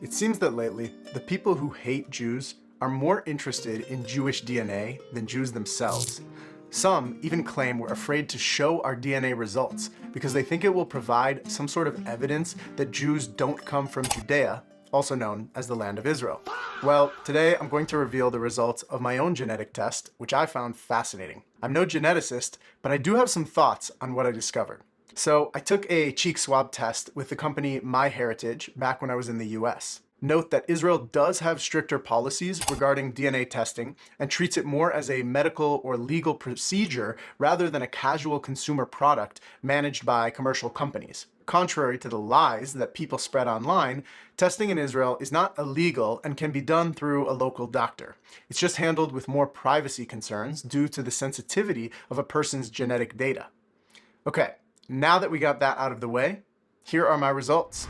It seems that lately, the people who hate Jews are more interested in Jewish DNA than Jews themselves. Some even claim we're afraid to show our DNA results because they think it will provide some sort of evidence that Jews don't come from Judea, also known as the land of Israel. Well, today I'm going to reveal the results of my own genetic test, which I found fascinating. I'm no geneticist, but I do have some thoughts on what I discovered. So I took a cheek swab test with the company MyHeritage back when I was in the US. Note that Israel does have stricter policies regarding DNA testing and treats it more as a medical or legal procedure rather than a casual consumer product managed by commercial companies. Contrary to the lies that people spread online, testing in Israel is not illegal and can be done through a local doctor. It's just handled with more privacy concerns due to the sensitivity of a person's genetic data. Okay, now that we got that out of the way, here are my results.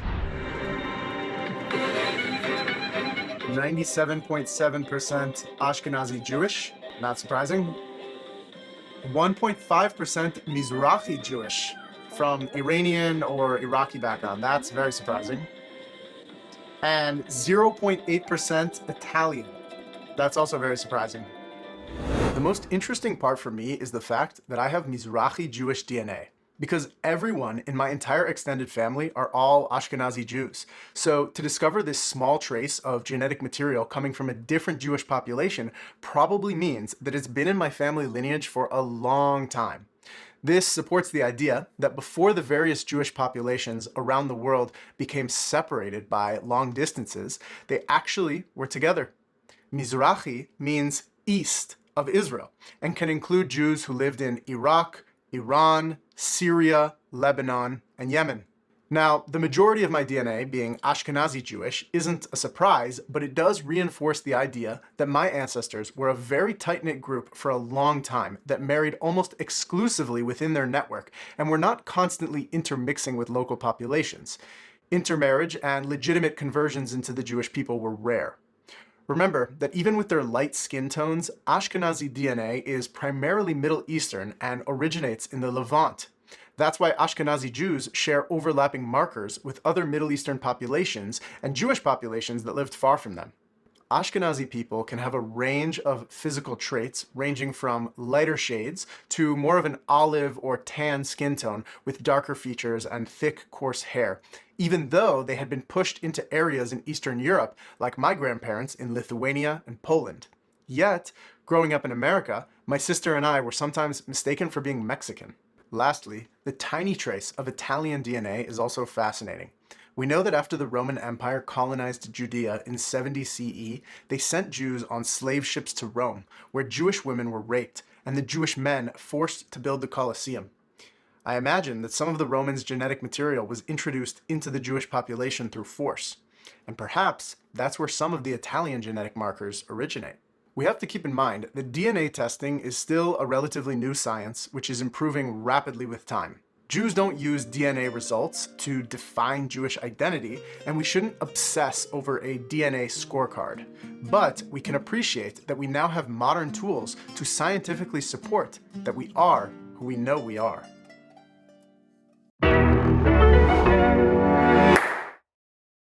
97.7% Ashkenazi Jewish, not surprising. 1.5% Mizrahi Jewish, from Iranian or Iraqi background, that's very surprising. And 0.8% Italian, that's also very surprising. The most interesting part for me is the fact that I have Mizrahi Jewish DNA, because everyone in my entire extended family are all Ashkenazi Jews. So to discover this small trace of genetic material coming from a different Jewish population probably means that it's been in my family lineage for a long time. This supports the idea that before the various Jewish populations around the world became separated by long distances, they actually were together. Mizrahi means east of Israel and can include Jews who lived in Iraq, Iran, Syria, Lebanon, and Yemen. Now, the majority of my DNA being Ashkenazi Jewish isn't a surprise, but it does reinforce the idea that my ancestors were a very tight-knit group for a long time that married almost exclusively within their network and were not constantly intermixing with local populations. Intermarriage and legitimate conversions into the Jewish people were rare. Remember that even with their light skin tones, Ashkenazi DNA is primarily Middle Eastern and originates in the Levant. That's why Ashkenazi Jews share overlapping markers with other Middle Eastern populations and Jewish populations that lived far from them. Ashkenazi people can have a range of physical traits ranging from lighter shades to more of an olive or tan skin tone with darker features and thick, coarse hair, even though they had been pushed into areas in Eastern Europe like my grandparents in Lithuania and Poland. Yet, growing up in America, my sister and I were sometimes mistaken for being Mexican. Lastly, the tiny trace of Italian DNA is also fascinating. We know that after the Roman Empire colonized Judea in 70 CE, they sent Jews on slave ships to Rome, where Jewish women were raped and the Jewish men forced to build the Colosseum. I imagine that some of the Romans' genetic material was introduced into the Jewish population through force, and perhaps that's where some of the Italian genetic markers originate. We have to keep in mind that DNA testing is still a relatively new science, which is improving rapidly with time. Jews don't use DNA results to define Jewish identity, and we shouldn't obsess over a DNA scorecard. But we can appreciate that we now have modern tools to scientifically support that we are who we know we are.